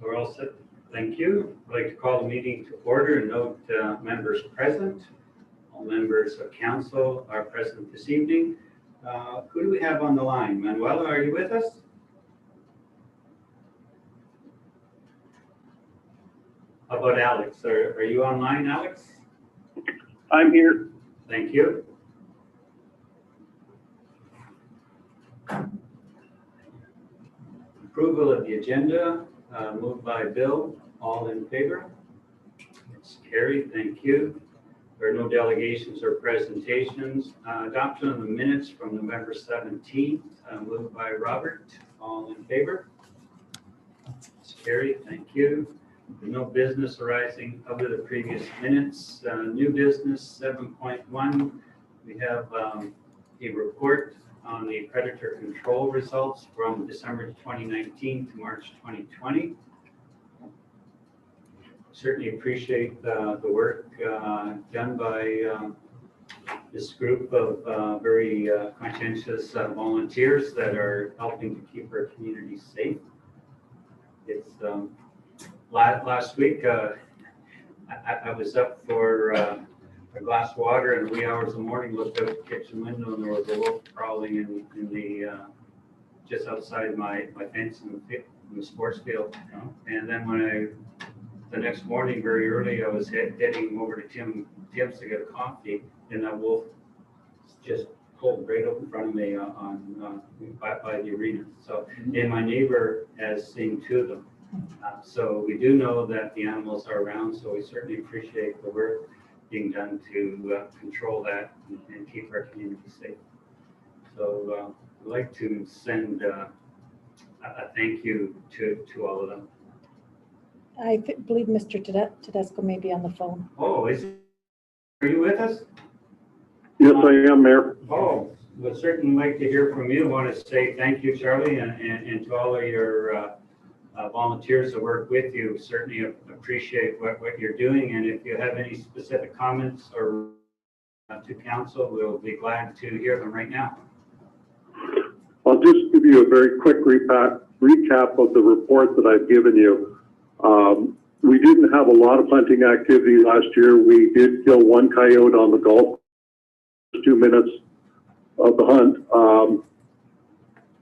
So we're all set. Thank you. I'd like to call the meeting to order and note members present. All members of council are present this evening. Who do we have on the line? Manuela, are you with us? How about Alex? Are you online, Alex? I'm here. Thank you. Approval of the agenda, moved by Bill. All in favor? It's carried. Thank you. There are no delegations or presentations. Adoption of the minutes from November 17th, moved by Robert. All in favor? It's carried. Thank you. There's no business arising out of the previous minutes. New business 7.1. We have a report on the predator control results from December 2019 to March 2020. Certainly appreciate the work done by this group of very conscientious volunteers that are helping to keep our community safe. It's last week I was up for a glass of water in the wee hours of the morning, looked out the kitchen window, and there was a wolf crawling in the just outside my fence in the sports field. And then the next morning, very early, I was heading over to Tim's to get a coffee, and that wolf just pulled right up in front of me by the arena. So, and my neighbor has seen two of them. So we do know that the animals are around, so we certainly appreciate the work being done to control that and keep our community safe. So I'd like to send a thank you to all of them. I believe Mr. Tedesco may be on the phone. Oh, are you with us? Yes, I am, Mayor. Oh, would certainly like to hear from you. I want to say thank you, Charlie, and to all of your volunteers that work with you. Certainly appreciate what you're doing, and if you have any specific comments or to council, we'll be glad to hear them right now. I'll just give you a very quick recap of the report that I've given you. We didn't have a lot of hunting activity last year. We did kill one coyote on the Gulf, 2 minutes of the hunt.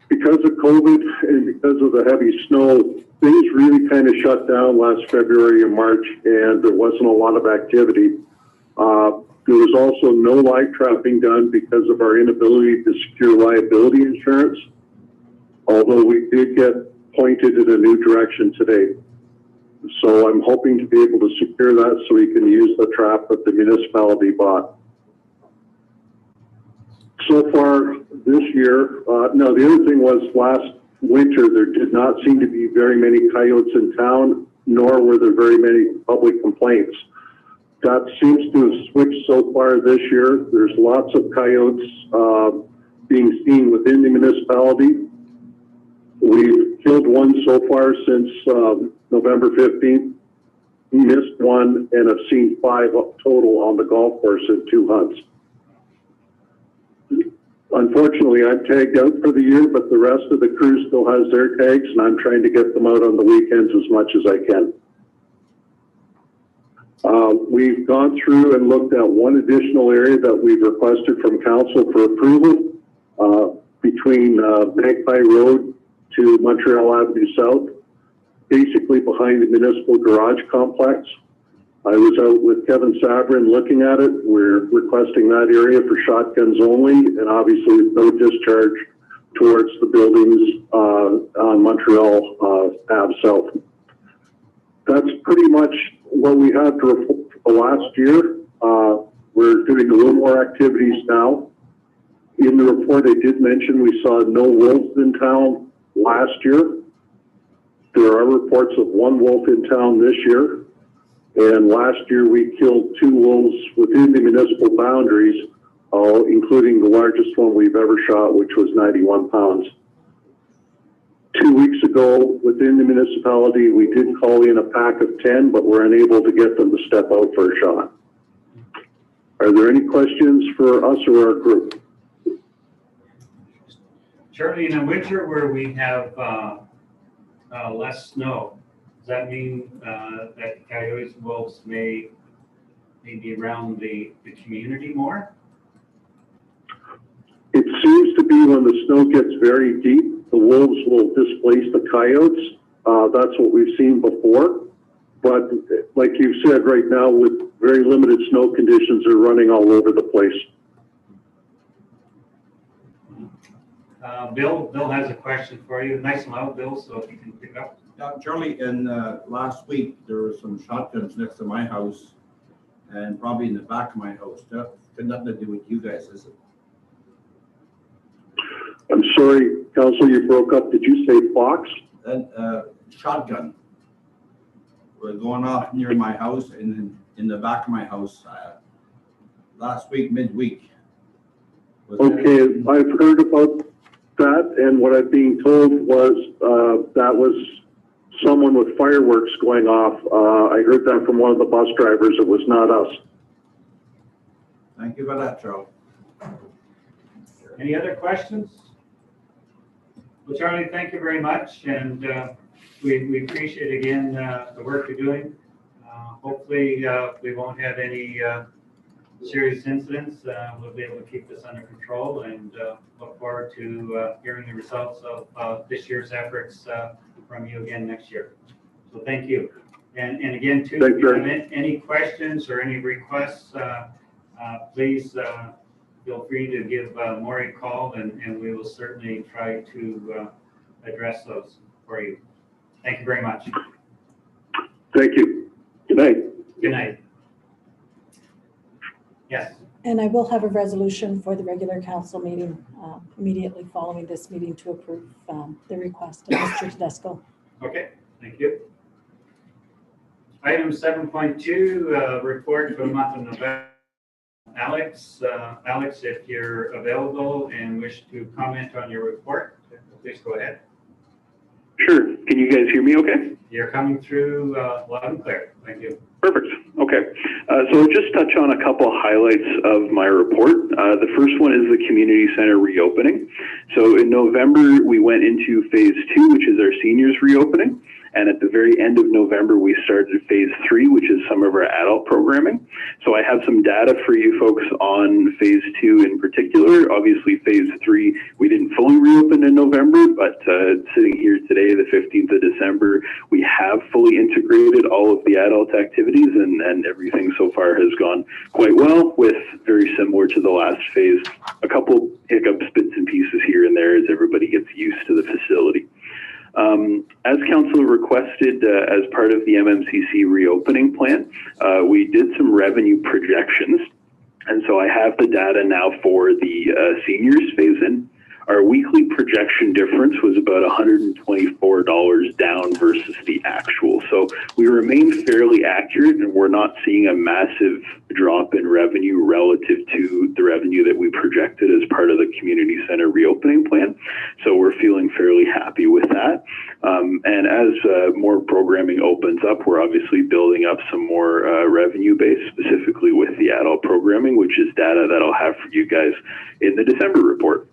Because of COVID and because of the heavy snow, things really kind of shut down last February and March, and there wasn't a lot of activity. There was also no live trapping done because of our inability to secure liability insurance, although we did get pointed in a new direction today. So I'm hoping to be able to secure that so we can use the trap that the municipality bought. So far this year, no, the other thing was last winter, there did not seem to be very many coyotes in town, nor were there very many public complaints. That seems to have switched so far this year. There's lots of coyotes being seen within the municipality. We've killed one so far since November 15th. Missed one and have seen 5 total on the golf course in 2 hunts. Unfortunately, I'm tagged out for the year, but the rest of the crew still has their tags, and I'm trying to get them out on the weekends as much as I can. We've gone through and looked at one additional area that we've requested from council for approval between Magpie Road to Montreal Avenue South, basically behind the municipal garage complex. I was out with Kevin Sabrin looking at it. We're requesting that area for shotguns only, and obviously no discharge towards the buildings on Montreal Ave South. That's pretty much what we had for the last year. We're doing a little more activities now. In the report, I did mention we saw no wolves in town last year. There are reports of 1 wolf in town this year. And last year we killed 2 wolves within the municipal boundaries, including the largest one we've ever shot, which was 91 pounds. 2 weeks ago, within the municipality, we did call in a pack of 10, but we're unable to get them to step out for a shot. Are there any questions for us or our group? Charlie, in a winter where we have less snow, Does that mean that coyotes and wolves may be around the community more? It seems to be when the snow gets very deep, the wolves will displace the coyotes. That's what we've seen before. But like you said, right now with very limited snow conditions, they're running all over the place. Bill has a question for you. Nice and loud, Bill, so if you can pick up. Charlie, in last week, there were some shotguns next to my house and probably in the back of my house. That had nothing to do with you guys, is it? I'm sorry, Council, you broke up. Did you say fox? And shotgun was going off near my house and in the back of my house last week, midweek. Okay, I've heard about that, and what I'm being told was that was someone with fireworks going off. I heard that from one of the bus drivers. It was not us. Thank you for that, Charlie. Any other questions? Well, Charlie, thank you very much, and we appreciate again the work you're doing. Hopefully, we won't have any serious incidents. We'll be able to keep this under control, and look forward to hearing the results of this year's efforts from you again next year. So thank you. And again, too, if you have any questions or any requests, please feel free to give Maury a call, and we will certainly try to address those for you. Thank you very much. Thank you. Good night. Good night. Yes. And I will have a resolution for the regular council meeting immediately following this meeting to approve the request of Mr. Tedesco. Okay, thank you. Item 7.2, report for the month of November. Alex, if you're available and wish to comment on your report, please go ahead. Sure. Can you guys hear me okay? You're coming through loud and clear. Thank you. Perfect. Okay. So I'll just touch on a couple highlights of my report. The first one is the community center reopening. So in November, we went into phase 2, which is our seniors reopening. And at the very end of November, we started phase 3, which is some of our adult programming. So I have some data for you folks on phase 2 in particular. Obviously, phase 3, we didn't fully reopen in November, but sitting here today, the 15th of December, we have fully integrated all of the adult activities, and everything so far has gone quite well, with very similar to the last phase. A couple hiccups, bits and pieces here and there as everybody gets used to the facility. As council requested as part of the MMCC reopening plan, we did some revenue projections. And so I have the data now for the seniors phase in. Our weekly projection difference was about $124 down versus the actual. So we remain fairly accurate, and we're not seeing a massive drop in revenue relative to the revenue that we projected as part of the community center reopening plan. So we're feeling fairly happy with that. And as more programming opens up, we're obviously building up some more revenue base, specifically with the adult programming, which is data that I'll have for you guys in the December report.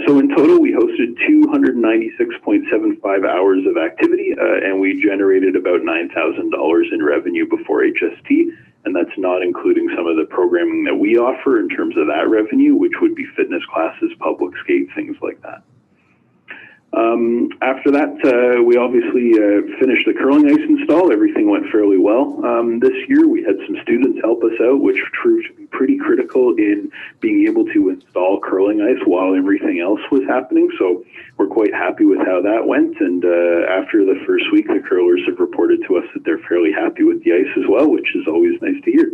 So in total, we hosted 296.75 hours of activity, and we generated about $9,000 in revenue before HST, and that's not including some of the programming that we offer in terms of that revenue, which would be fitness classes, public skate, things like that. After that, we obviously finished the curling ice install. Everything went fairly well. This year, we had some students help us out, which proved to be pretty critical in being able to install curling ice while everything else was happening. So we're quite happy with how that went. And after the first week, the curlers have reported to us that they're fairly happy with the ice as well, which is always nice to hear.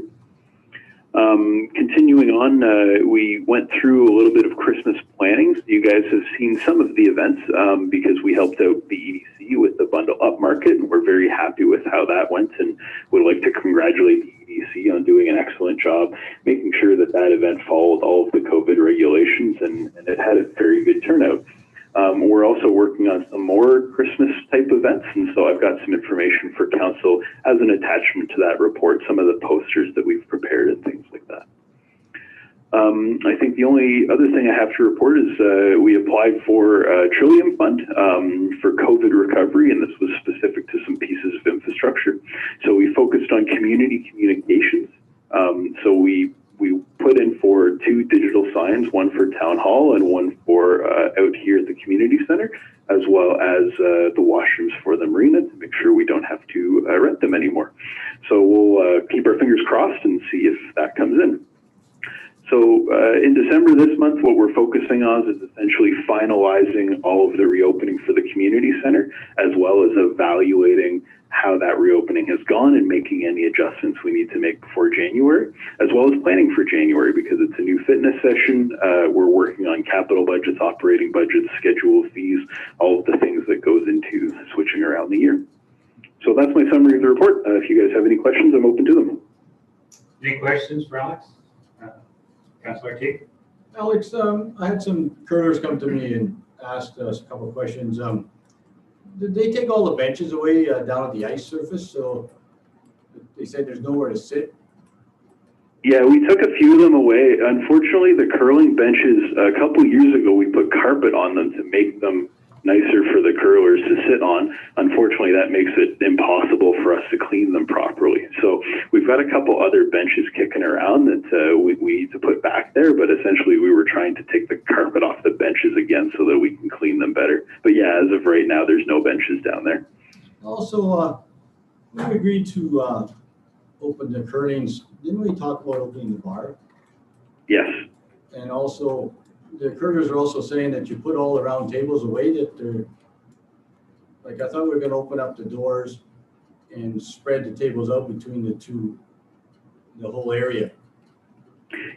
Continuing on, we went through a little bit of Christmas planning. You guys have seen some of the events because we helped out the EDC with the Bundle Up Market, and we're very happy with how that went, and would like to congratulate the EDC on doing an excellent job, making sure that that event followed all of the COVID regulations, and it had a very good turnout. We're also working on some more Christmas type events, and so I've got some information for council as an attachment to that report, some of the posters that we've prepared and things like that. I think the only other thing I have to report is we applied for a Trillium Fund for COVID recovery, and this was specific to some pieces of infrastructure. So we focused on community communications. So we put in for 2 digital signs, one for Town Hall and one for out here at the community center, as well as the washrooms for the marina to make sure we don't have to rent them anymore. So we'll keep our fingers crossed and see if that comes in. So in December this month, what we're focusing on is essentially finalizing all of the reopening for the community center, as well as evaluating how that reopening has gone and making any adjustments we need to make before January, as well as planning for January because it's a new fitness session. We're working on capital budgets, operating budgets, schedule fees, all of the things that goes into switching around the year. So that's my summary of the report. If you guys have any questions, I'm open to them. Any questions for Alex? Councillor T? Alex, I had some curlers come to me and asked us a couple of questions. Did they take all the benches away down at the ice surface? So they said there's nowhere to sit. Yeah, we took a few of them away. Unfortunately, the curling benches, a couple years ago, we put carpet on them to make them nicer for the curlers to sit on. Unfortunately, that makes it impossible for us to clean them properly. So we've got a couple other benches kicking around that we need to put back there, but essentially we were trying to take the carpet off the benches again so that we can clean them better. But yeah, as of right now, there's no benches down there. Also, we agreed to open the curlings. Didn't we talk about opening the bar? Yes. And also, the curlers are also saying that you put all the round tables away, that they're, like, I thought we were gonna open up the doors and spread the tables out between the whole area.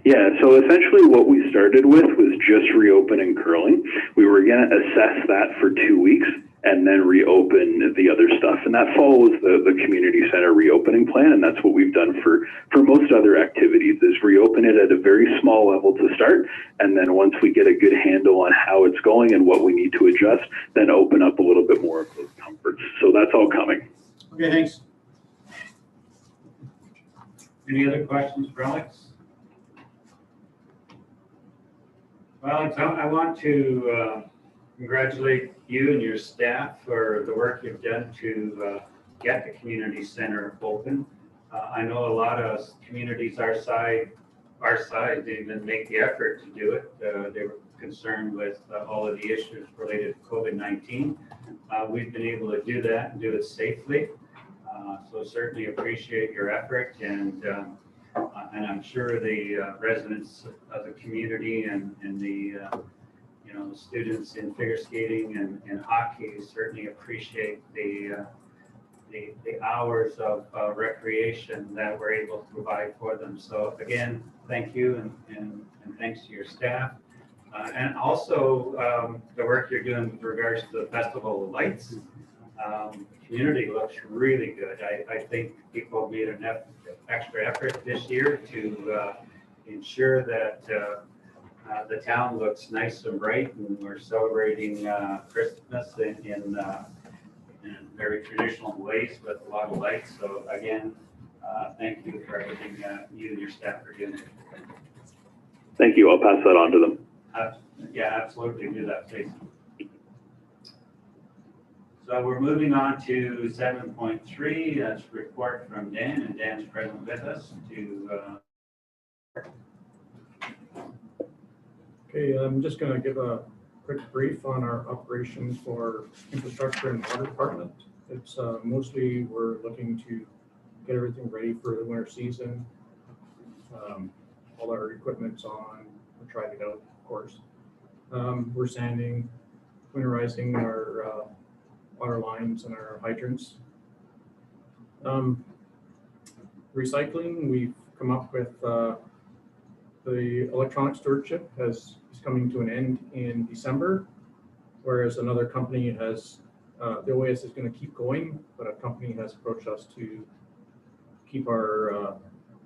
Yeah, so essentially what we started with was just reopening curling. We were going to assess that for 2 weeks and then reopen the other stuff. And that follows the community center reopening plan. And that's what we've done for most other activities, is reopen it at a very small level to start. And then once we get a good handle on how it's going and what we need to adjust, then open up a little bit more of those comforts. So that's all coming. Okay, thanks. Any other questions for Alex? Well, I want to congratulate you and your staff for the work you've done to get the community center open. I know a lot of communities our side didn't even make the effort to do it. They were concerned with all of the issues related to COVID-19. We've been able to do that and do it safely. So certainly appreciate your effort, and I'm sure the residents of the community and the the students in figure skating and hockey certainly appreciate the hours of recreation that we're able to provide for them. So again, thank you, and thanks to your staff. And also the work you're doing with regards to the Festival of Lights. The community looks really good. I think people made an extra effort this year to ensure that the town looks nice and bright, and we're celebrating Christmas in very traditional ways with a lot of lights. So again, thank you for everything you and your staff are doing. Thank you. I'll pass that on to them. Yeah, absolutely. Do that, please. So we're moving on to 7.3. That's a report from Dan, and Dan's present with us to. Okay, I'm just going to give a quick brief on our operations for infrastructure and water department. It's mostly we're looking to get everything ready for the winter season. All our equipment's on. We're trying it out, of course. We're sanding, winterizing our water lines and our hydrants. Recycling, we've come up with the electronic stewardship is coming to an end in December, whereas another company has, the OAS is going to keep going, but a company has approached us to keep our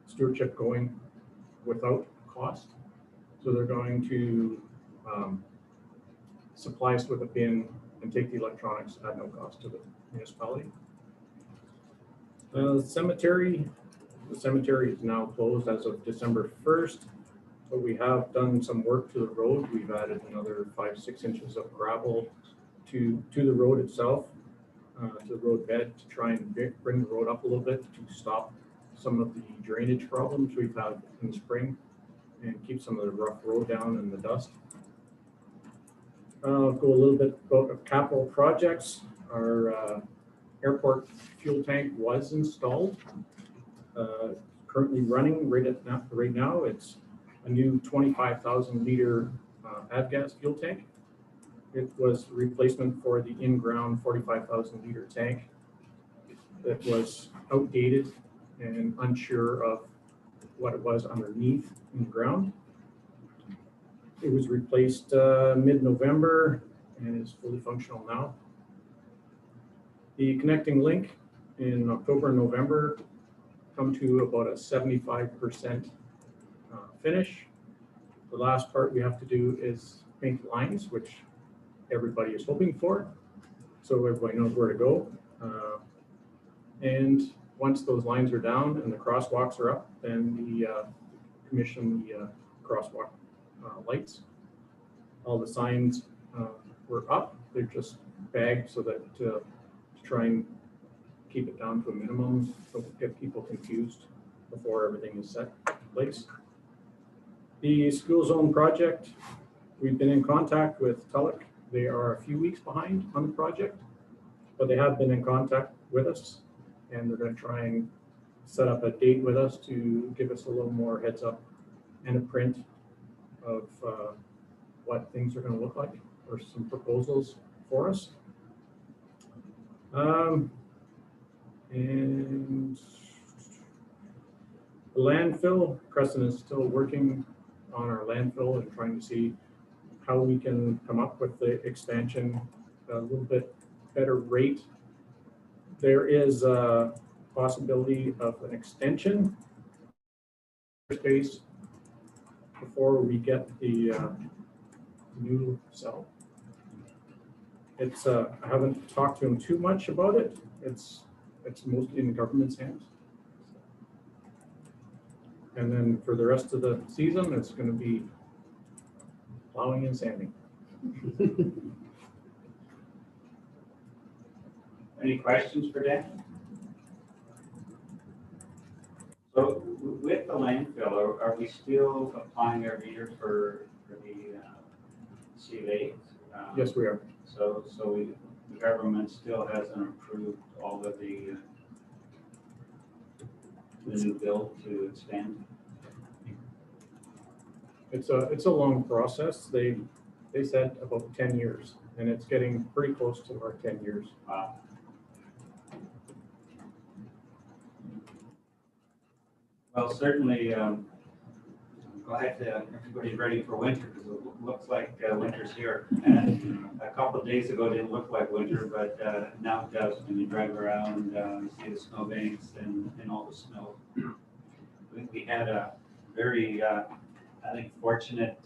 stewardship going without cost. So they're going to supply us with a bin and take the electronics at no cost to the municipality. The cemetery is now closed as of December 1st. but we have done some work to the road. We've added another 5-6 inches of gravel to the road itself, to the road bed, to try and bring the road up a little bit to stop some of the drainage problems we've had in the spring and keep some of the rough road down and the dust. I'll go a little bit about capital projects. Our airport fuel tank was installed. Currently running right now. It's a new 25,000 liter avgas fuel tank. It was a replacement for the in-ground 45,000 liter tank that was outdated and unsure of what it was underneath in the ground. It was replaced mid-November and is fully functional now. The connecting link in October and November come to about a 75% finish. The last part we have to do is paint lines, which everybody is hoping for, so everybody knows where to go. And once those lines are down and the crosswalks are up, then we commission the crosswalk lights. All the signs were up. They're just bagged so that to try and keep it down to a minimum, so get people confused before everything is set in place. The school zone project, we've been in contact with Tulloch. They are a few weeks behind on the project, but they have been in contact with us, and they're going to try and set up a date with us to give us a little more heads up and a print of what things are going to look like, or some proposals for us. And the landfill, Crescent is still working on our landfill and trying to see how we can come up with the expansion a little bit better rate. There is a possibility of an extension space before we get the new cell. It's I haven't talked to him too much about it. It's mostly in the government's hands. And then for the rest of the season, it's going to be plowing and sanding. Any questions for Dan? So with the landfill, are we still applying every year for the C8? Yes, we are. So the government still hasn't approved all of the new bill to expand? It's a long process. They said about 10 years, and it's getting pretty close to our 10 years. Wow. Well, certainly, glad that everybody's ready for winter, because it looks like winter's here. And a couple of days ago, it didn't look like winter, but now it does. When you drive around, you see the snowbanks and all the snow. We had a very, I think, fortunate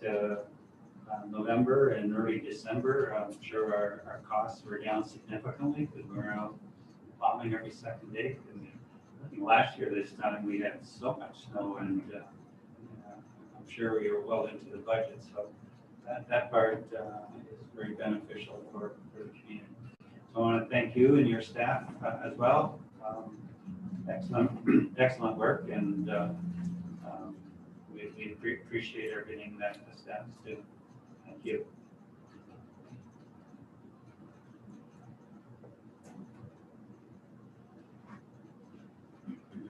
November and early December. I'm sure our costs were down significantly because we were out plowing every second day. I think last year this time we had so much snow, and I'm sure we were well into the budget. So that part is very beneficial for the community. So I want to thank you and your staff as well. Excellent work, and we appreciate everything that the staff is doing. Thank you.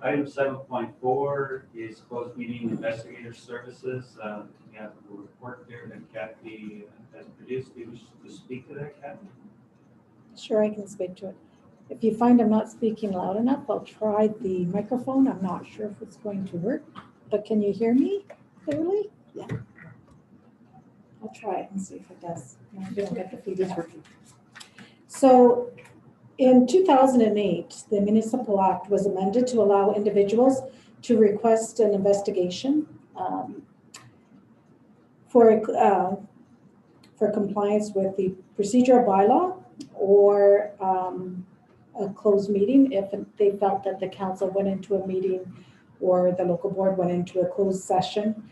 Item 7.4 is closed meeting investigator services. We have a report there that Kathy has produced. Do you wish to speak to that, Kathy? Sure, I can speak to it. If you find I'm not speaking loud enough, I'll try the microphone. I'm not sure if it's going to work, but can you hear me clearly? Yeah. I'll try it and see if it does. I don't get the feedback. So in 2008, the Municipal Act was amended to allow individuals to request an investigation for compliance with the procedural bylaw or a closed meeting if they felt that the council went into a meeting or the local board went into a closed session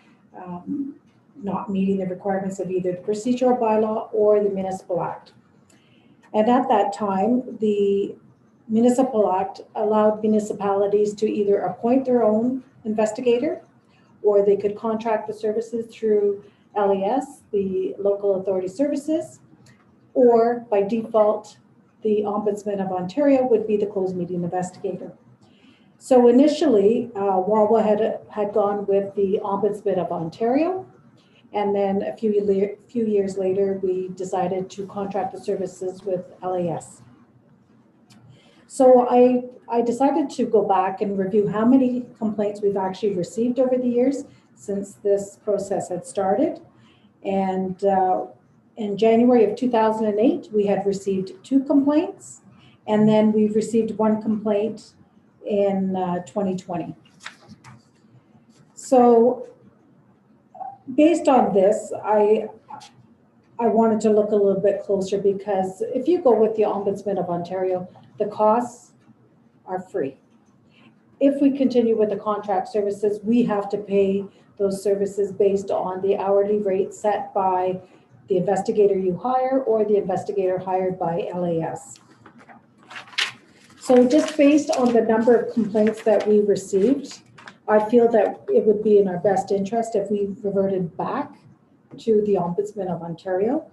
not meeting the requirements of either the procedural bylaw or the municipal act. And at that time, the municipal act allowed municipalities to either appoint their own investigator, or they could contract the services through LES, the Local Authority Services, or by default, the Ombudsman of Ontario would be the closed meeting investigator. So initially, WAWA had gone with the Ombudsman of Ontario, and then a few years later, we decided to contract the services with LAS. So I decided to go back and review how many complaints we've actually received over the years since this process had started. And in January of 2008, we had received 2 complaints, and then we've received 1 complaint in 2020. So based on this, I wanted to look a little bit closer, because if you go with the Ombudsman of Ontario, the costs are free. If we continue with the contract services, we have to pay those services based on the hourly rate set by the investigator you hire or the investigator hired by LAS. So just based on the number of complaints that we received, I feel that it would be in our best interest if we reverted back to the Ombudsman of Ontario.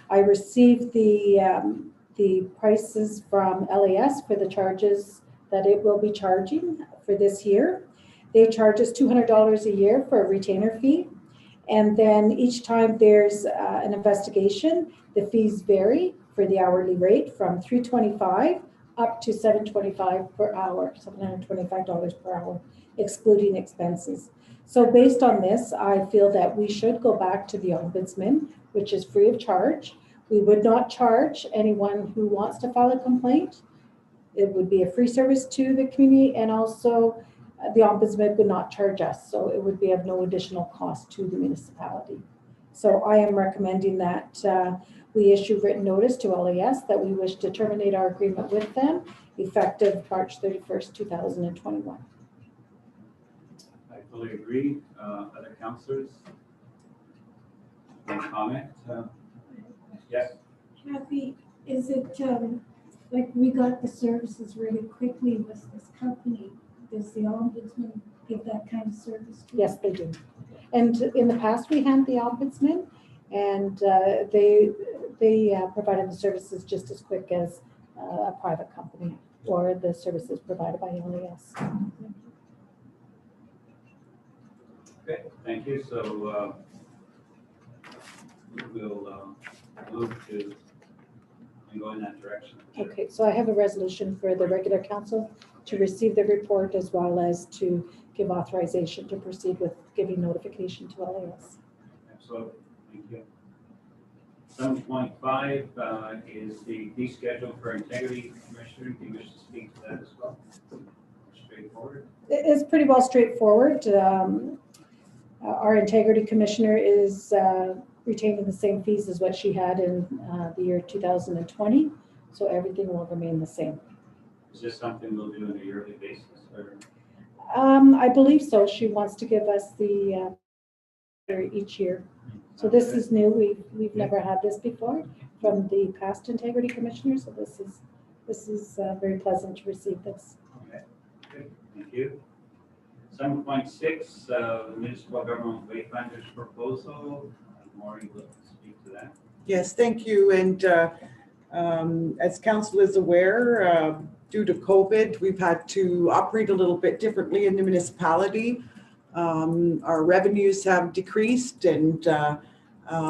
I received the prices from LAS for the charges that it will be charging for this year. They charge us $200 a year for a retainer fee. And then each time there's an investigation, the fees vary for the hourly rate from $325 up to $725 per hour, $725 per hour, excluding expenses. So based on this, I feel that we should go back to the Ombudsman, which is free of charge. We would not charge anyone who wants to file a complaint. It would be a free service to the community, and also the Ombudsman would not charge us. So it would be of no additional cost to the municipality. So I am recommending that we issue written notice to LAS that we wish to terminate our agreement with them effective March 31st, 2021. I fully agree. Other councillors? Any comment? Yes. Kathy, is it like we got the services really quickly with this company? Does the Ombudsman give that kind of service to Yes, they do. And in the past, we had the Ombudsman, and they provided the services just as quick as a private company or the services provided by LAS. Okay, thank you. So we'll move to and go in that direction. Okay, so I have a resolution for the regular council to receive the report, as well as to give authorization to proceed with giving notification to LAS. Absolutely, thank you. 7.5 is the fee schedule for integrity commissioner. Do you wish to speak to that as well? Straightforward. It's pretty well straightforward. Our integrity commissioner is retaining the same fees as what she had in the year 2020, so everything will remain the same. Is this something we'll do on a yearly basis, or? I believe so. She wants to give us the each year. So this is new. We've never had this before from the past integrity commissioner. So this is very pleasant to receive this. Okay, good. Thank you. 7.6, municipal government wayfinders proposal. Maureen will speak to that. Yes, thank you. And as council is aware, due to COVID, we've had to operate a little bit differently in the municipality. Our revenues have decreased, and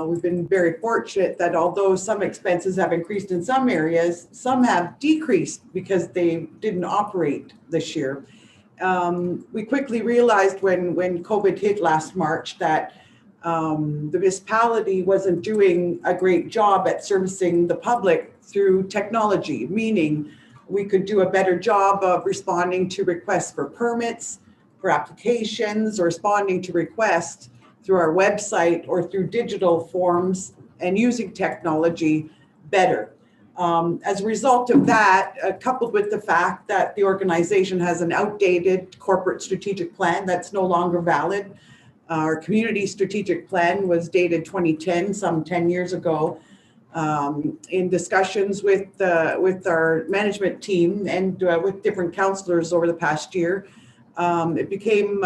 we've been very fortunate that although some expenses have increased in some areas, some have decreased because they didn't operate this year. We quickly realized when COVID hit last March that the municipality wasn't doing a great job at servicing the public through technology, meaning we could do a better job of responding to requests for permits, for applications, or responding to requests through our website or through digital forms and using technology better. As a result of that, coupled with the fact that the organization has an outdated corporate strategic plan that's no longer valid, Our community strategic plan was dated 2010, some 10 years ago. In discussions with our management team and with different councillors over the past year, it became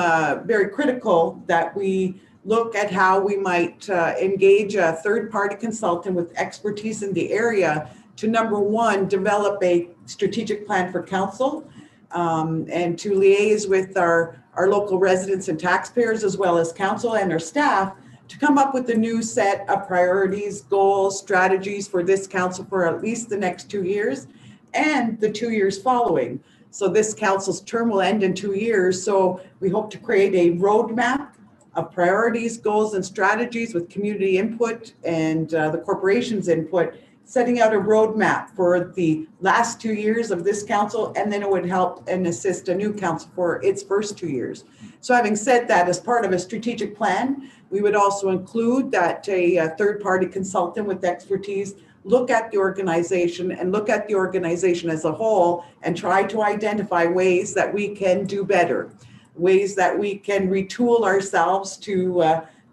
very critical that we look at how we might engage a third-party consultant with expertise in the area to, number one, develop a strategic plan for council, and to liaise with our local residents and taxpayers, as well as council and our staff, to come up with a new set of priorities, goals, strategies for this council for at least the next 2 years and the 2 years following. So this council's term will end in 2 years. So we hope to create a roadmap of priorities, goals, and strategies with community input and the corporation's input, setting out a roadmap for the last 2 years of this council, and then it would help and assist a new council for its first 2 years. So having said that, as part of a strategic plan, we would also include that a third-party consultant with expertise look at the organization and look at the organization as a whole and try to identify ways that we can do better, ways that we can retool ourselves to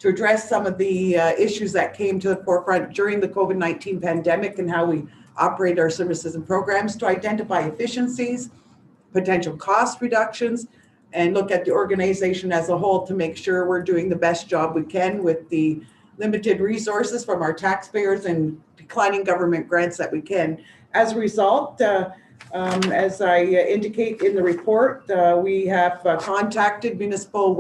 address some of the issues that came to the forefront during the COVID-19 pandemic and how we operate our services and programs, to identify efficiencies, potential cost reductions, and look at the organization as a whole to make sure we're doing the best job we can with the limited resources from our taxpayers and declining government grants that we can. As a result, as I indicate in the report, we have contacted Municipal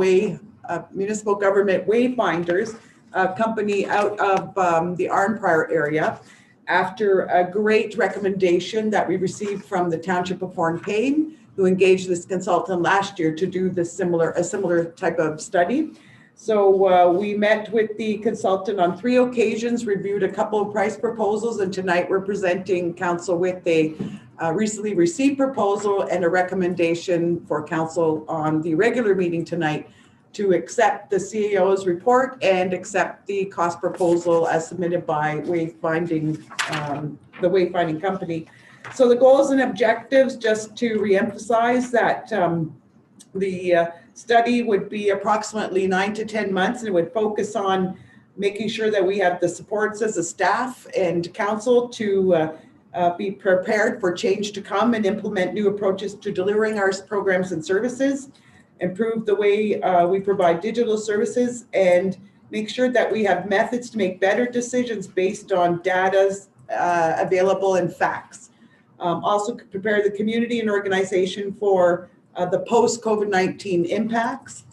Government Wayfinders, a company out of the Arnprior area, after a great recommendation that we received from the Township of Horn Payne, who engaged this consultant last year to do a similar type of study. So we met with the consultant on 3 occasions, reviewed a couple of price proposals, and tonight we're presenting council with a recently received proposal and a recommendation for council on the regular meeting tonight to accept the CAO's report and accept the cost proposal as submitted by Wayfinding, the Wayfinding company. So the goals and objectives, just to reemphasize that the study would be approximately 9 to 10 months, and it would focus on making sure that we have the supports as a staff and council to be prepared for change to come and implement new approaches to delivering our programs and services, improve the way we provide digital services, and make sure that we have methods to make better decisions based on data available and facts. Also prepare the community and organization for the post-COVID-19 impacts.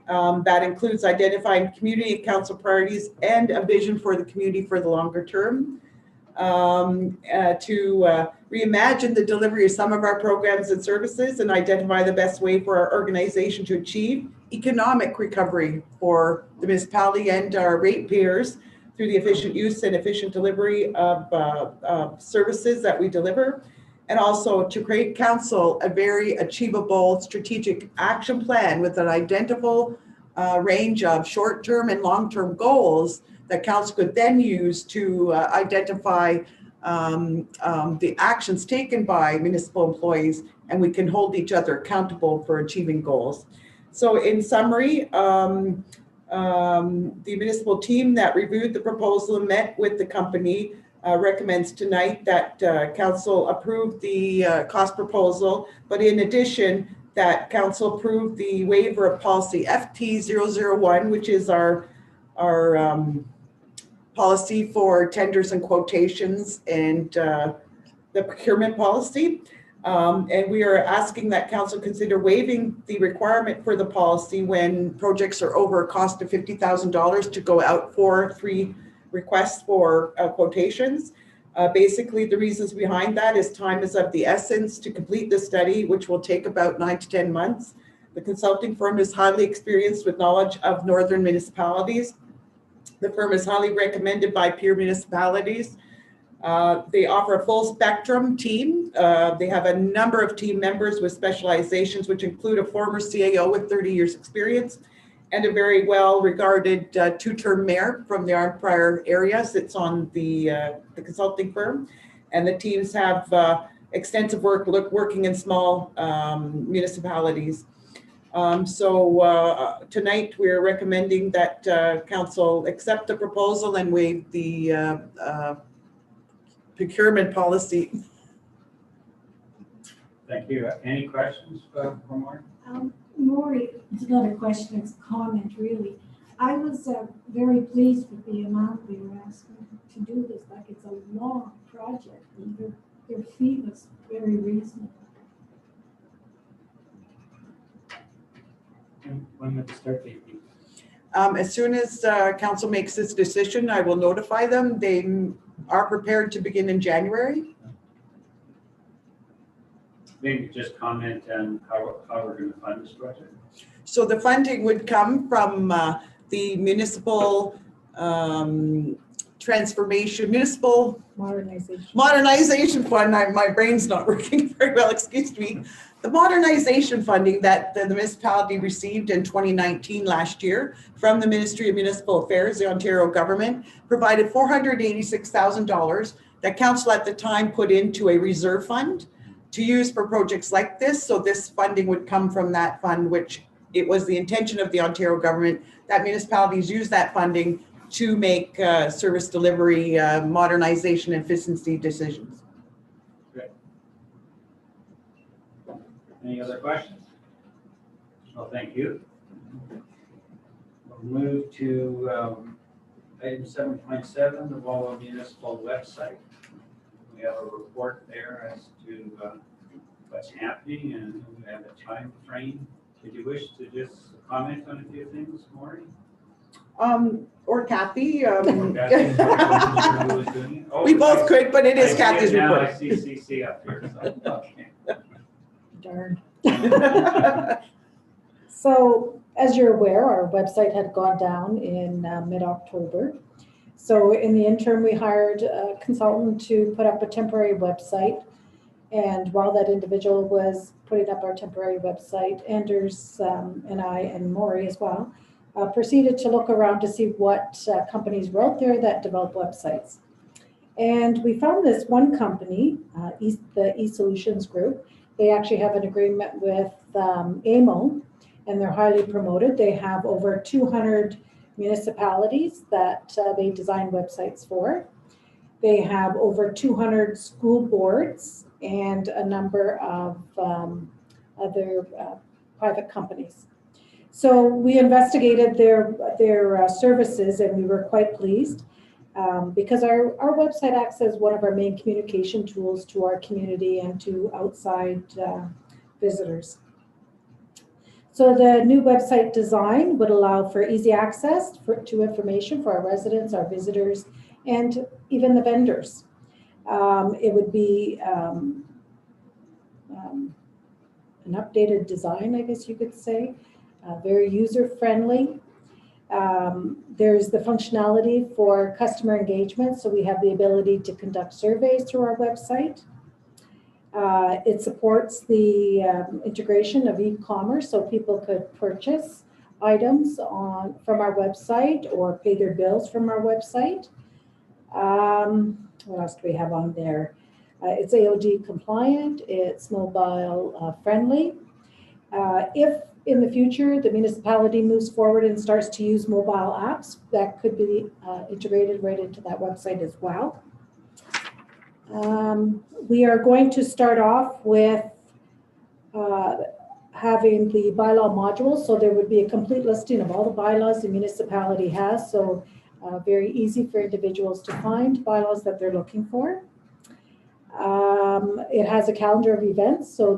That includes identifying community and council priorities and a vision for the community for the longer term. To reimagine the delivery of some of our programs and services and identify the best way for our organization to achieve economic recovery for the municipality and our ratepayers through the efficient use and efficient delivery of services that we deliver. And also to create council a very achievable strategic action plan with an identifiable range of short-term and long-term goals that council could then use to identify the actions taken by municipal employees, and we can hold each other accountable for achieving goals. So in summary, the municipal team that reviewed the proposal and met with the company recommends tonight that council approve the cost proposal, but in addition, that council approve the waiver of policy FT001, which is our policy for tenders and quotations and the procurement policy. And we are asking that council consider waiving the requirement for the policy when projects are over a cost of $50,000 to go out for 3 requests for quotations. Basically, the reasons behind that is time is of the essence to complete the study, which will take about 9 to 10 months. The consulting firm is highly experienced with knowledge of northern municipalities. The firm is highly recommended by peer municipalities. They offer a full spectrum team. They have a number of team members with specializations, which include a former CAO with 30 years experience and a very well-regarded 2-term mayor from the Arnprior area sits on the consulting firm. And the teams have extensive work working in small municipalities. Tonight, we're recommending that council accept the proposal and waive the procurement policy. Thank you. Any questions for Maureen? Maury, it's not a question, it's a comment really. I was very pleased with the amount they were asking to do this, like it's a long project and their fee was very reasonable. When would the start date be? As soon as council makes this decision, I will notify them. They are prepared to begin in January. Maybe just comment on how we're going to fund this project. So the funding would come from the municipal modernization fund. My brain's not working very well, excuse me. The modernization funding that the municipality received in 2019 last year from the Ministry of Municipal Affairs, the Ontario government, provided $486,000 that council at the time put into a reserve fund to use for projects like this. So this funding would come from that fund, which it was the intention of the Ontario government that municipalities use that funding to make service delivery, modernization, and efficiency decisions. Great. Any other questions? Well, thank you. We'll move to item 7.7, the Wawa Municipal website. We have a report there as to what's happening and we have a time frame. Did you wish to just comment on a few things, Maureen? Or Kathy. Oh, We both could, but it is I see Kathy's it now. report. I see CC up here. So, okay. Darn. So as you're aware, our website had gone down in mid-October. So in the interim, we hired a consultant to put up a temporary website. And while that individual was putting up our temporary website, Anders and I, and Maury as well, proceeded to look around to see what companies were out there that develop websites. And we found this one company, the eSolutions Group. They actually have an agreement with AMO, and they're highly promoted. They have over 200 municipalities that they design websites for. They have over 200 school boards and a number of other private companies. So we investigated their services and we were quite pleased because our website acts as one of our main communication tools to our community and to outside visitors. So the new website design would allow for easy access to information for our residents, our visitors, and even the vendors. It would be an updated design, I guess you could say, very user-friendly. There's the functionality for customer engagement, so we have the ability to conduct surveys through our website. It supports the integration of e-commerce, so people could purchase items from our website or pay their bills from our website. What else do we have on there? It's AOD compliant, it's mobile friendly. If in the future the municipality moves forward and starts to use mobile apps, that could be integrated right into that website as well. We are going to start off with having the bylaw module, so there would be a complete listing of all the bylaws the municipality has, so very easy for individuals to find bylaws that they're looking for. It has a calendar of events, so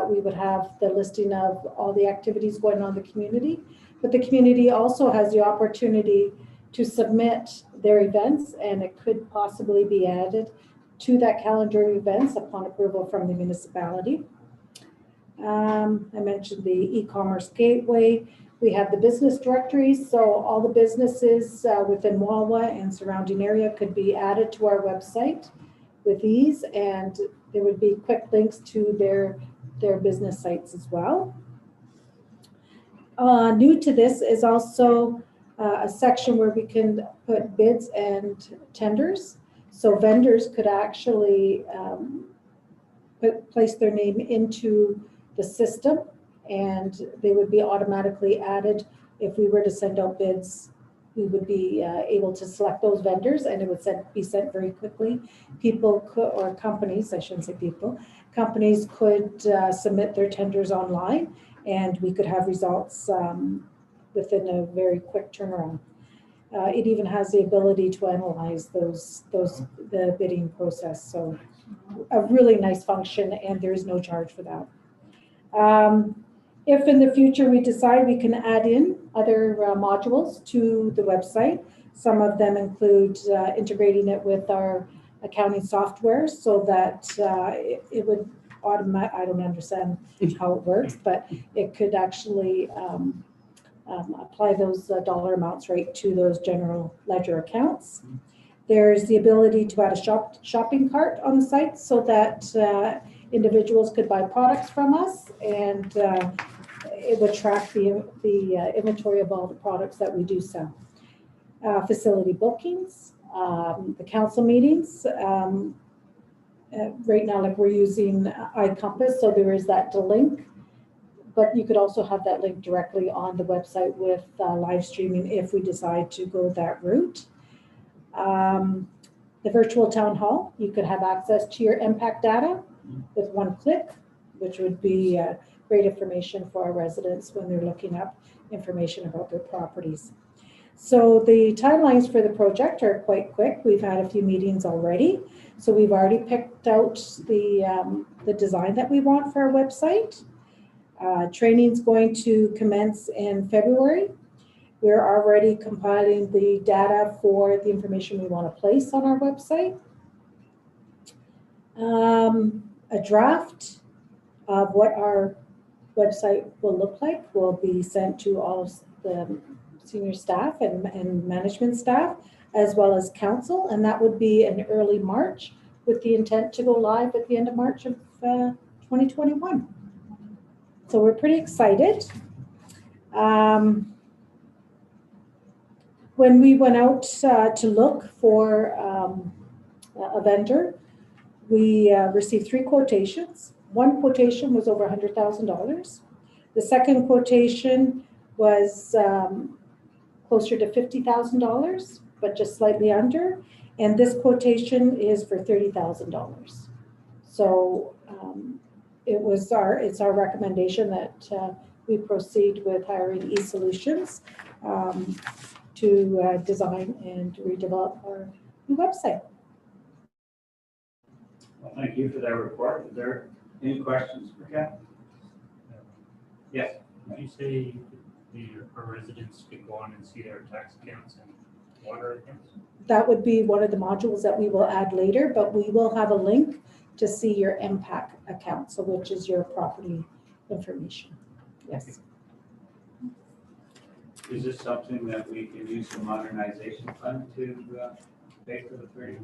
we would have the listing of all the activities going on in the community, but the community also has the opportunity to submit their events, and it could possibly be added to that calendar of events upon approval from the municipality. I mentioned the e-commerce gateway. We have the business directories, so all the businesses within Wawa and surrounding area could be added to our website with ease, and there would be quick links to their business sites as well. New to this is also a section where we can put bids and tenders. So vendors could actually place their name into the system and they would be automatically added. If we were to send out bids, we would be able to select those vendors, and it would be sent very quickly. People could, or companies, I shouldn't say people, companies could submit their tenders online, and we could have results within a very quick turnaround. It even has the ability to analyze the bidding process. So a really nice function, and there is no charge for that. If in the future we decide we can add in other modules to the website, some of them include integrating it with our accounting software so that it would automatic. I don't understand how it works, but it could actually apply those dollar amounts right to those general ledger accounts. There's the ability to add a shopping cart on the site so that individuals could buy products from us, and it would track the inventory of all the products that we do sell. Facility bookings, the council meetings. Right now, like we're using iCompass, so there is that link. But you could also have that link directly on the website with live streaming if we decide to go that route. The virtual town hall, you could have access to your impact data with one click, which would be great information for our residents when they're looking up information about their properties. So the timelines for the project are quite quick. We've had a few meetings already. So we've already picked out the design that we want for our website. Training is going to commence in February. We're already compiling the data for the information we want to place on our website. A draft of what our website will look like will be sent to all of the senior staff and management staff, as well as council, and that would be in early March with the intent to go live at the end of March of 2021. So we're pretty excited. When we went out to look for a vendor, we received 3 quotations. One quotation was over $100,000. The second quotation was closer to $50,000, but just slightly under. And this quotation is for $30,000. So it's our recommendation that we proceed with hiring eSolutions to design and redevelop our new website. Well, thank you for that report. Is there any questions for Kat? Yes. Did you say our residents could go on and see their tax accounts and water accounts? That would be one of the modules that we will add later, but we will have a link to see your impact account, so which is your property information. Yes. Is this something that we can use the modernization fund to pay for the 30?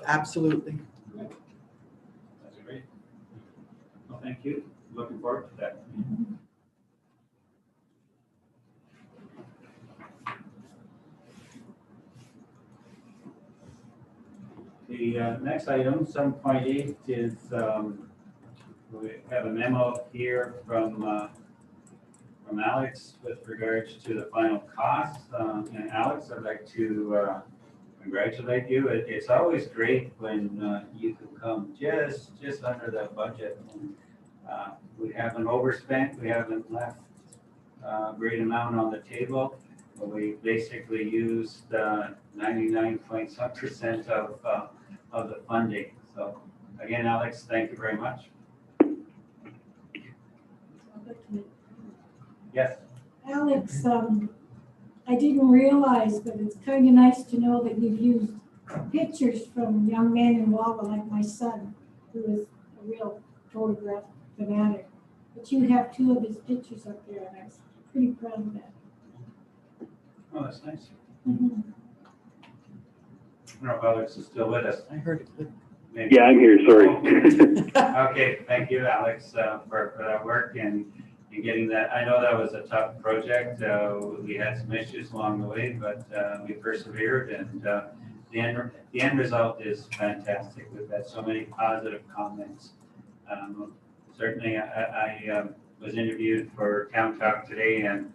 Absolutely. That's great. Well, thank you. Looking forward to that. The next item, 7.8, is we have a memo here from Alex with regards to the final costs. And Alex, I'd like to congratulate you. It's always great when you can come just under the budget. We haven't overspent. We haven't left a great amount on the table. We basically used 99.some% of the funding. So again, Alex, thank you very much. Yes. Alex, I didn't realize, but it's kind of nice to know that you've used pictures from young men in Wawa, like my son, who is a real photograph fanatic. But you have 2 of his pictures up there, and I'm pretty proud of that. Oh, that's nice. Mm-hmm. I don't know if Alex is still with us. I heard it click. Maybe. Yeah, I'm here, sorry. Okay, thank you, Alex, for that work and getting that. I know that was a tough project. We had some issues along the way, but we persevered, and the end result is fantastic. We've had so many positive comments. Certainly, I was interviewed for Town Talk today, and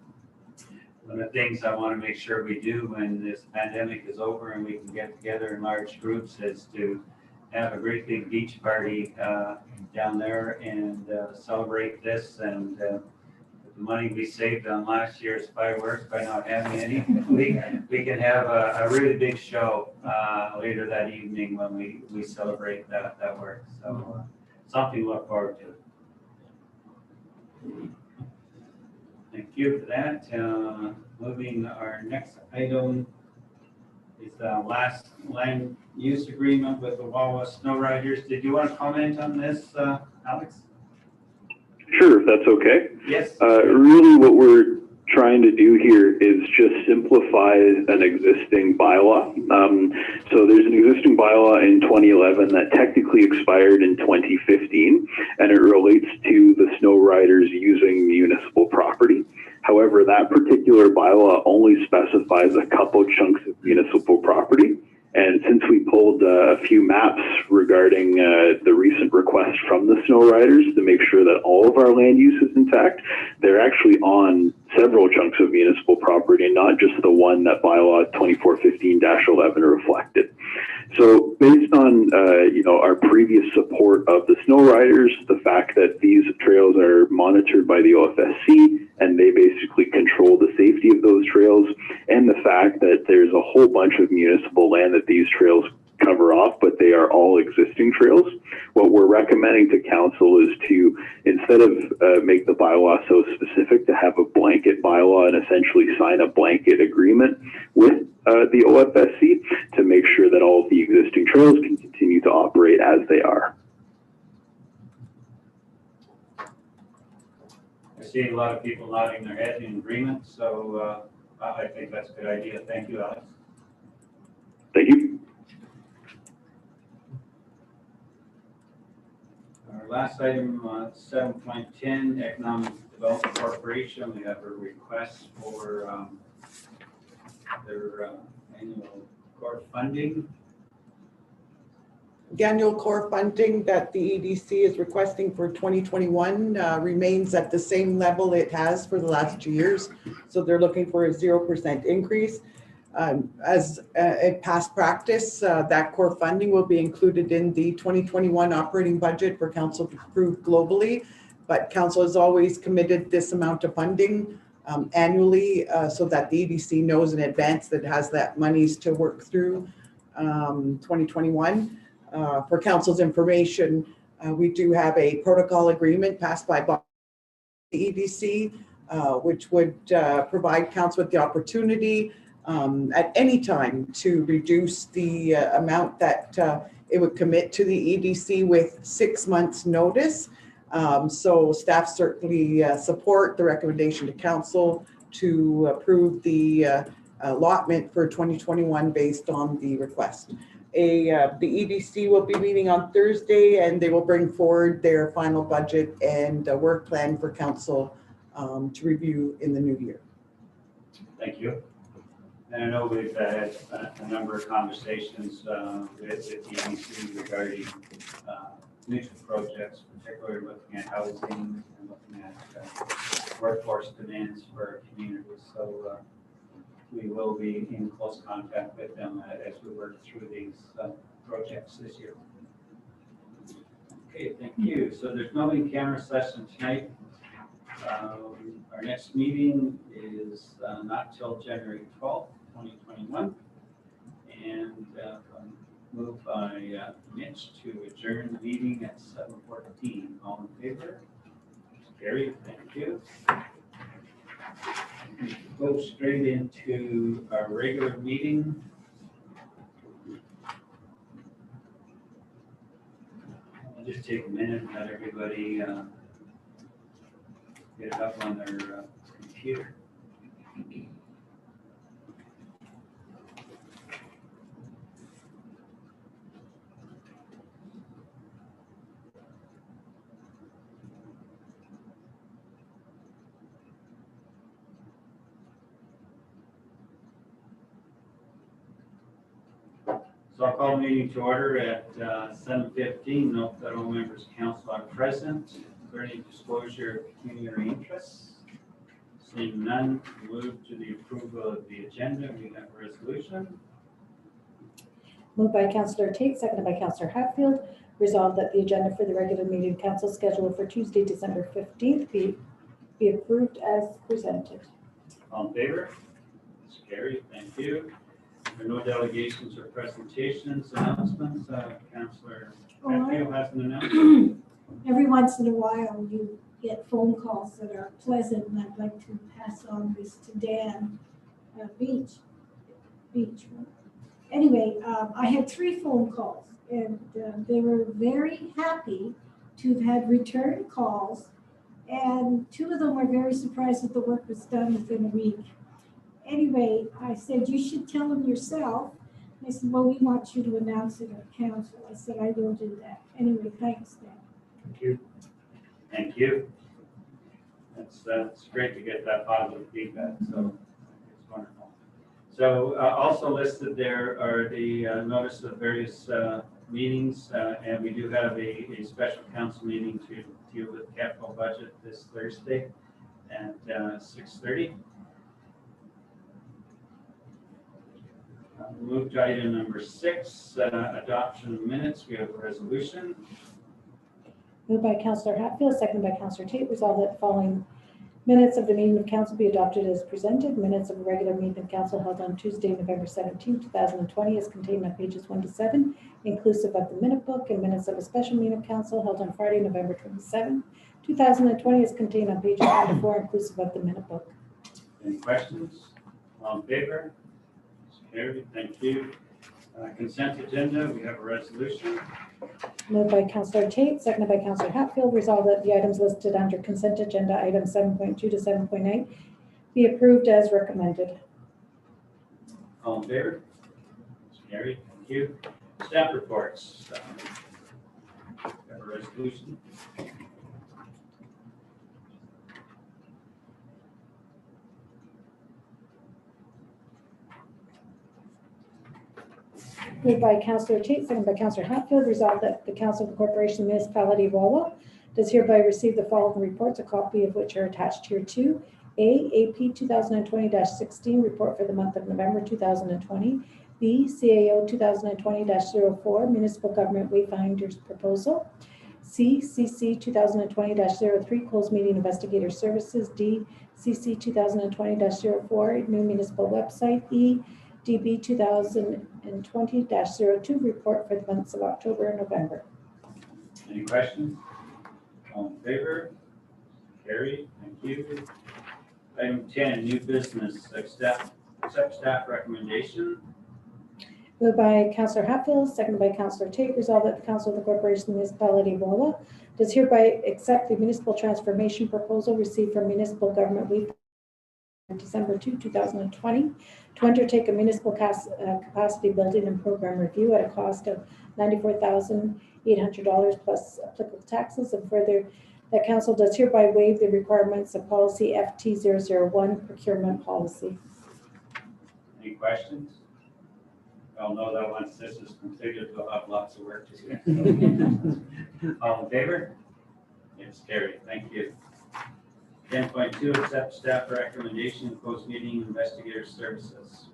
one of the things I want to make sure we do when this pandemic is over and we can get together in large groups is to have a great big beach party down there and celebrate this. And the money we saved on last year's fireworks by not having any, we can have a really big show later that evening when we celebrate that work. So something to look forward to. Thank you for that. Moving, our next item is the last land use agreement with the Wawa Snow Riders. Did you want to comment on this, Alex? Sure, if that's okay. Yes. Really what we're trying to do here is just simplify an existing bylaw. So there's an existing bylaw in 2011 that technically expired in 2015, and it relates to the snow riders using municipal property. However, that particular bylaw only specifies a couple chunks of municipal property. And since we pulled a few maps regarding the recent request from the snow riders to make sure that all of our land use is intact, they're actually on several chunks of municipal property, not just the one that bylaw 2415-11 reflected. So based on our previous support of the snow riders, the fact that these trails are monitored by the OFSC and they basically control the safety of those trails, and the fact that there's a whole bunch of municipal land that these trails cover off, but they are all existing trails. What we're recommending to council is to, instead of make the bylaw so specific, to have a blanket bylaw and essentially sign a blanket agreement with the OFSC to make sure that all of the existing trails can continue to operate as they are. I see a lot of people nodding their head in agreement, so I think that's a good idea. Thank you, Alex. Thank you. Our last item, 7.10, Economic Development Corporation. We have a request for their annual core funding. The annual core funding that the EDC is requesting for 2021 remains at the same level it has for the last 2 years. So they're looking for a 0% increase. As a past practice, that core funding will be included in the 2021 operating budget for council to approve globally. But council has always committed this amount of funding annually so that the EDC knows in advance that it has that monies to work through 2021. For council's information, we do have a protocol agreement passed by the EDC, which would provide council with the opportunity at any time to reduce the amount that it would commit to the EDC with 6 months notice. So staff certainly support the recommendation to council to approve the allotment for 2021 based on the request. The EDC will be meeting on Thursday, and they will bring forward their final budget and work plan for council to review in the new year. Thank you. And I know we've had a number of conversations with the EDC regarding mutual projects, particularly looking at housing and looking at workforce demands for our communities. So we will be in close contact with them as we work through these projects this year. Okay, thank you. So there's no in-camera session tonight. Our next meeting is not till January 12th, 2021. And moved by Mitch to adjourn the meeting at 7:14. All in favor? Carried. Thank you. Go straight into our regular meeting. I'll just take a minute and let everybody get it up on their computer. So I'll call the meeting to order at 7:15. Note that all members of council are present. for any disclosure of pecuniary interests? Seeing none, move to the approval of the agenda. We have a resolution. Moved by Councillor Tate, seconded by Councillor Hatfield. Resolved that the agenda for the regular meeting of council scheduled for Tuesday, December 15th be approved as presented. All in favor? It's carried. Thank you. There are no delegations or presentations, announcements. Councillor Hatfield has an announcement. Every once in a while, you get phone calls that are pleasant, and I'd like to pass on this to Dan Beach. Anyway, I had 3 phone calls, and they were very happy to have had return calls, and 2 of them were very surprised that the work was done within a week. Anyway, I said, you should tell them yourself. They said, well, we want you to announce it at council. I said, I will do that. Anyway, thanks, Dan. Thank you. Thank you. That's great to get that positive feedback. So it's wonderful. So also listed there are the notice of various meetings, and we do have a special council meeting to deal with capital budget this Thursday at 6:30. Move to item number 6, adoption of minutes. We have a resolution. Moved by Councillor Hatfield, seconded by Councillor Tate. Resolved that the following minutes of the meeting of council be adopted as presented. Minutes of a regular meeting of council held on Tuesday, November 17, 2020, as contained on pages 1 to 7, inclusive of the minute book, and minutes of a special meeting of council held on Friday, November 27, 2020, as contained on pages 1 to 4, inclusive of the minute book. Any questions? All in favor? It's carried. Thank you. Consent agenda. We have a resolution. Moved by Councillor Tate, seconded by Councillor Hatfield. Resolved that the items listed under consent agenda, items 7.2 to 7.8, be approved as recommended. All in favor? It's carried. Thank you. Staff reports. We have a resolution. Moved by Councillor Tate, seconded by Councillor Hatfield. Resolved that the Council of the Corporation Municipality of Wawa does hereby receive the following reports, a copy of which are attached here too. A, AP 2020-16 report for the month of November 2020. B, CAO 2020-04 Municipal Government Wayfinders Proposal. C, CC 2020-03 Closed Meeting Investigator Services. D, CC 2020-04 New Municipal Website. E, DB 2020-02 report for the months of October and November. Any questions? All in favor? Carried. Thank you. Item 10, new business. Accept staff recommendation. Moved by Councillor Hatfield, seconded by Councillor Tate. Resolved that the Council of the Corporation Municipality of Wawa does hereby accept the municipal transformation proposal received from Municipal Government Week December 2, 2020 to undertake a municipal capacity building and program review at a cost of $94,800 plus applicable taxes, and further that council does hereby waive the requirements of policy FT001 procurement policy. Any questions? We all know that once this is completed, we'll have lots of work to do. All in favor? It's carried. Thank you. 10.2, accept staff recommendation, closed meeting investigator services.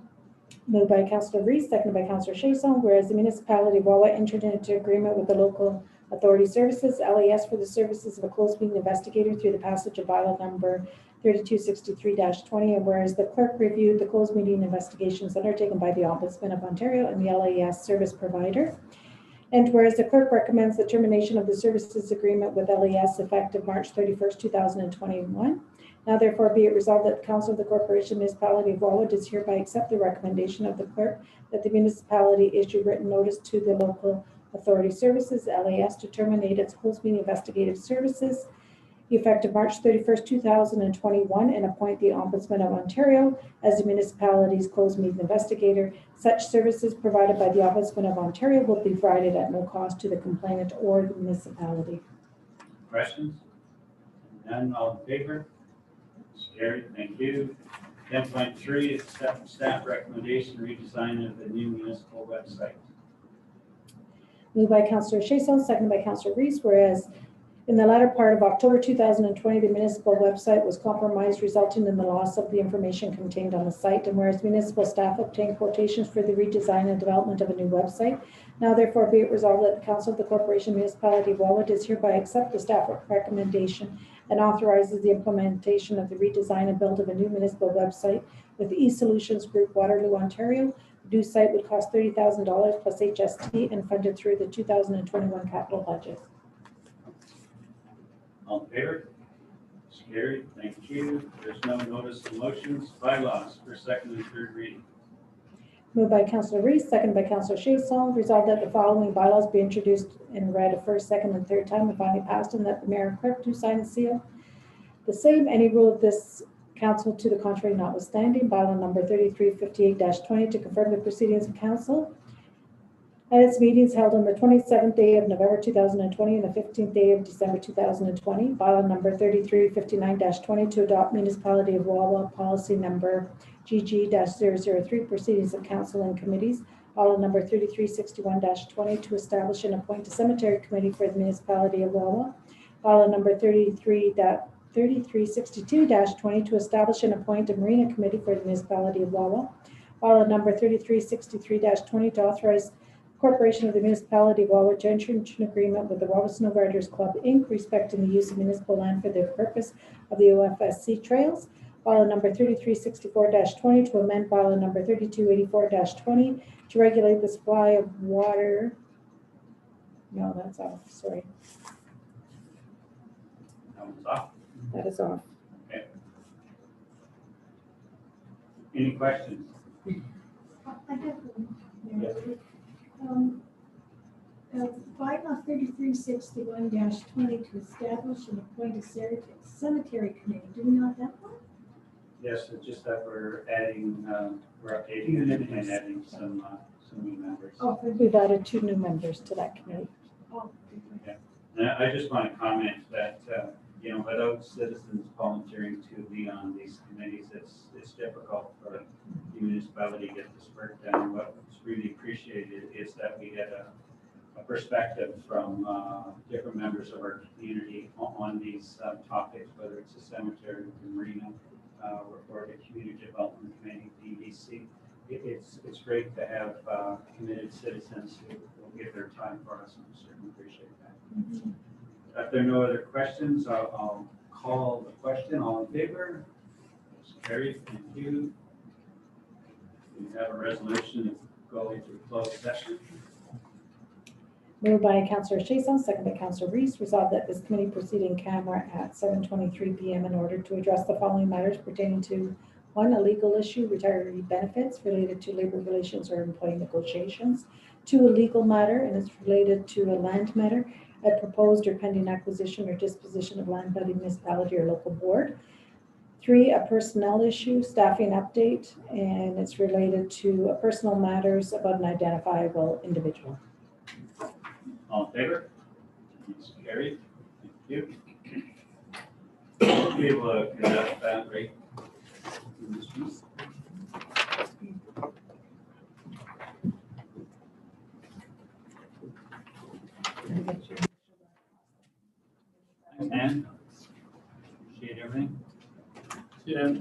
Moved by Councillor Reese, seconded by Councillor Chason, whereas the municipality of Wawa entered into agreement with the local authority services, LAS, for the services of a closed meeting investigator through the passage of bylaw number 3263-20, and whereas the clerk reviewed the closed meeting investigations undertaken by the Ombudsman of Ontario and the LAS service provider. And whereas the clerk recommends the termination of the services agreement with LAS effective March 31st, 2021. Now therefore be it resolved that the Council of the Corporation Municipality of Wawa does hereby accept the recommendation of the clerk that the municipality issue written notice to the local authority services, LAS, to terminate its closed meeting investigative services effective March 31st, 2021, and appoint the Ombudsman of Ontario as the municipality's closed meeting investigator. Such services provided by the Ombudsman of Ontario will be provided at no cost to the complainant or the municipality. Questions? None. All in favor? It's carried. Thank you. 10.3, accept staff recommendation, redesign of the new municipal website. Moved by Councillor Chason, seconded by Councillor Reese, whereas In the latter part of October 2020, the municipal website was compromised, resulting in the loss of the information contained on the site. And whereas municipal staff obtained quotations for the redesign and development of a new website, now therefore be it resolved that the Council of the Corporation Municipality of Wellwood does hereby accept the staff recommendation and authorizes the implementation of the redesign and build of a new municipal website with eSolutions Group, Waterloo, Ontario. The new site would cost $30,000 plus HST and funded through the 2021 capital budget. All in favor? It's carried. Thank you. There's no notice of motions. Bylaws for second and third reading. Moved by Councillor Reese, second by Councillor Chason. Resolved that the following bylaws be introduced and read a first, second, and third time and finally passed, and that the mayor and clerk do sign and seal the same. Any rule of this council to the contrary notwithstanding. Bylaw number 3358-20 to confirm the proceedings of council at its meetings held on the 27th day of November 2020 and the 15th day of December 2020. Bylaw number 3359-20 to adopt Municipality of Wawa policy number GG-003 proceedings of council and committees. Bylaw number 3361-20 to establish and appoint a cemetery committee for the Municipality of Wawa. Bylaw number 3362-20 to establish and appoint a marina committee for the Municipality of Wawa. Bylaw number 3363-20 to authorize Corporation of the Municipality of Wawa to enter into an agreement with the Wawa Snow Riders Club, Inc., respecting the use of municipal land for the purpose of the OFSC trails. Bylaw number 3364-20 to amend bylaw number 3284-20 to regulate the supply of water. No, that's off. Sorry, That one's off. that is off. Okay. Any questions? I have one. Yes. Bylaw 3361-20 to establish and appoint a cemetery committee. Do we not have one? Yes, it's just that we're adding, we're updating it and adding some new members. Oh, We've added 2 new members to that committee. oh, And I just want to comment that, without citizens volunteering to be on these committees, it's difficult for the municipality to get this work done. What's really appreciated is that we get a perspective from different members of our community on these topics, whether it's a cemetery, the marina, or the community development committee, DVC. It's great to have committed citizens who will give their time for us, and we certainly appreciate that. mhm. If there are no other questions, I'll call the question. All in favor? It's carried. Thank you. We have a resolution to go into a closed session. Moved by Councillor Chason, second by Councillor Reese. Resolved that this committee proceed in camera at 7:23 p.m. in order to address the following matters pertaining to: 1, a legal issue, retiree benefits related to labor relations or employee negotiations; 2, a legal matter, and it's related to a land matter, a proposed or pending acquisition or disposition of land by the municipality or local board; 3, a personnel issue, staffing update, and it's related to personal matters about an identifiable individual. All in favor? It's carried. Thank you. We will conduct that right in this room. Thanks, Ann. Appreciate everything. Yeah.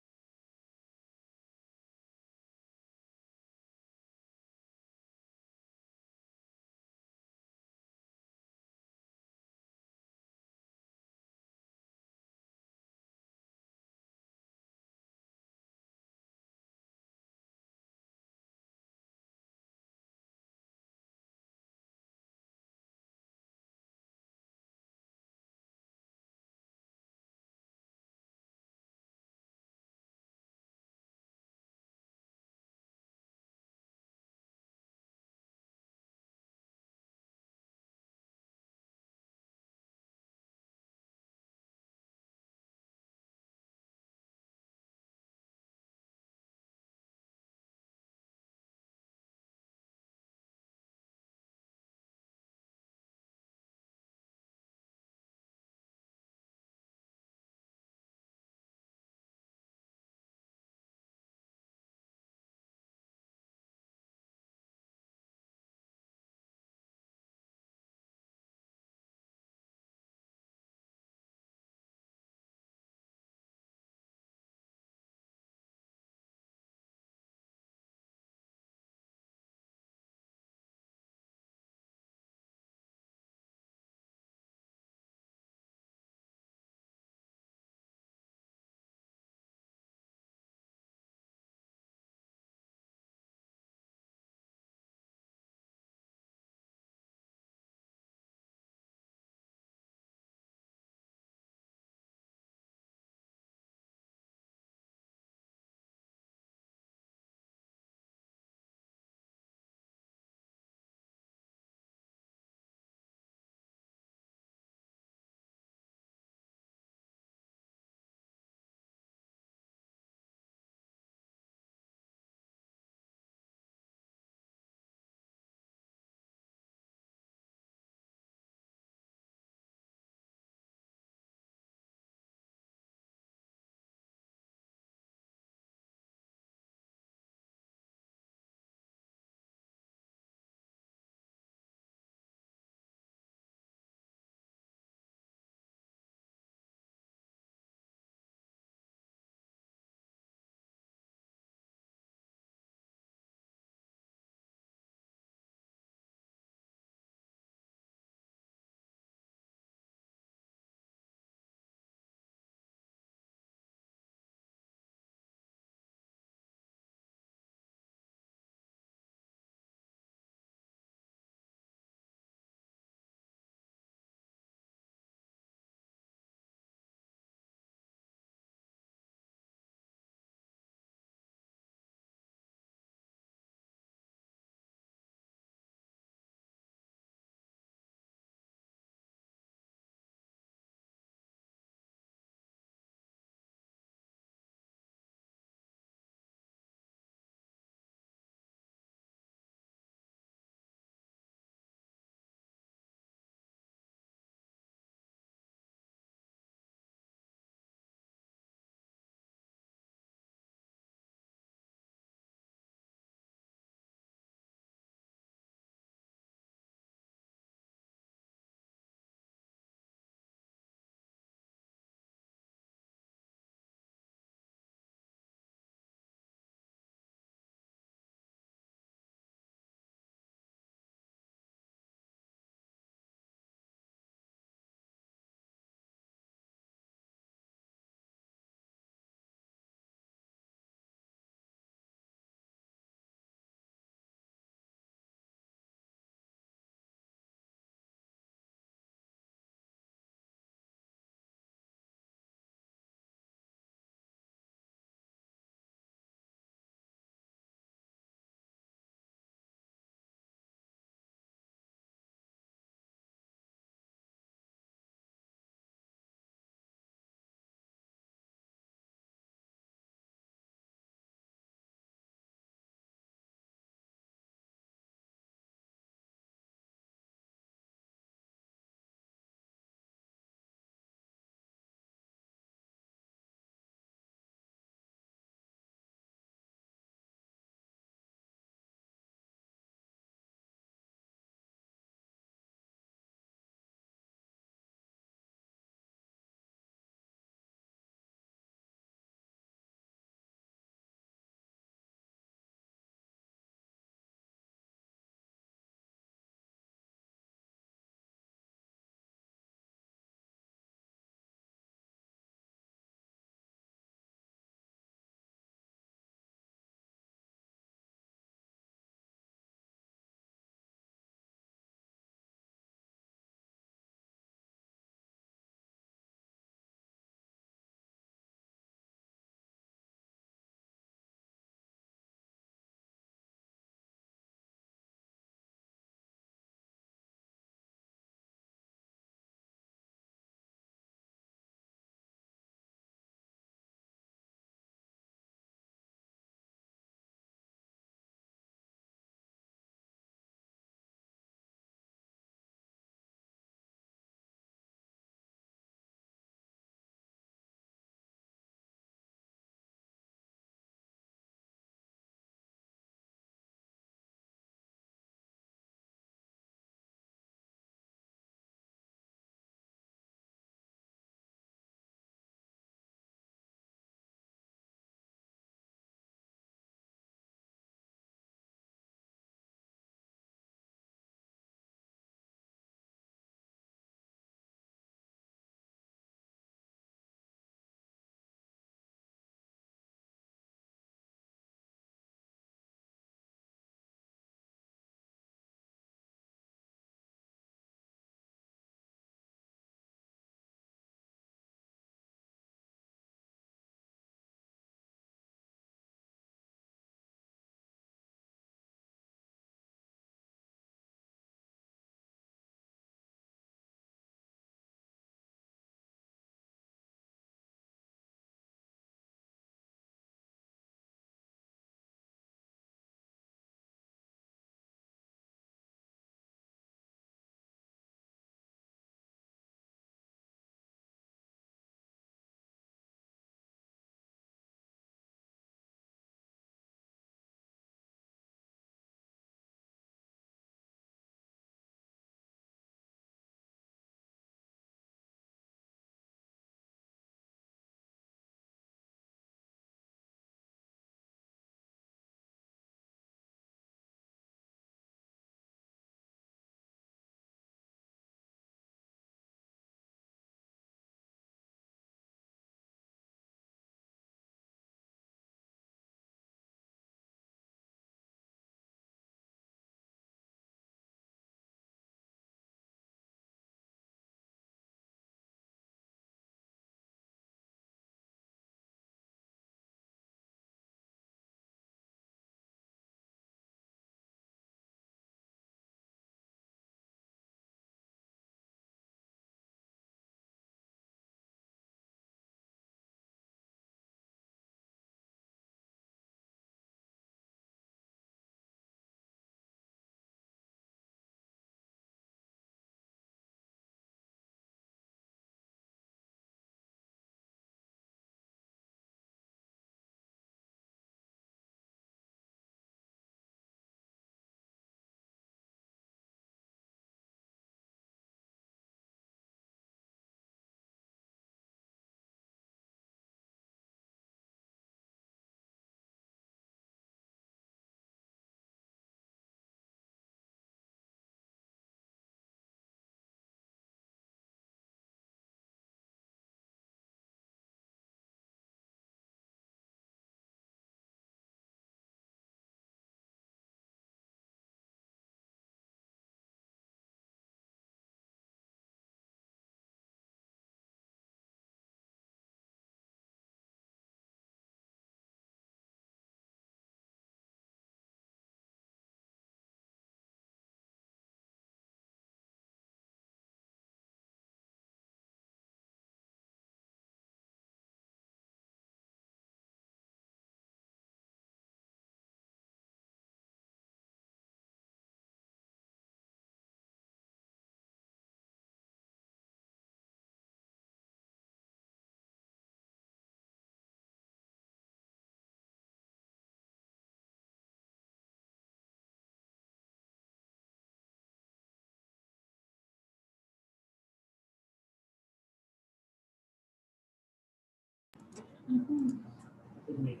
Good meeting.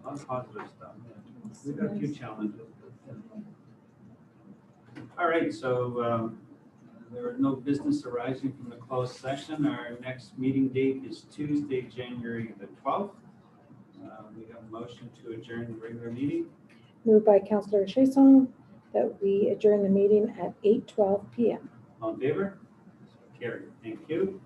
A lot of positive stuff. Yeah. We've got a few challenges. All right, so there are no business arising from the closed session. Our next meeting date is Tuesday, January the 12th. We have a motion to adjourn the regular meeting. Moved by Councillor Chason that we adjourn the meeting at 8:12 p.m. All in favor? Carried. Thank you.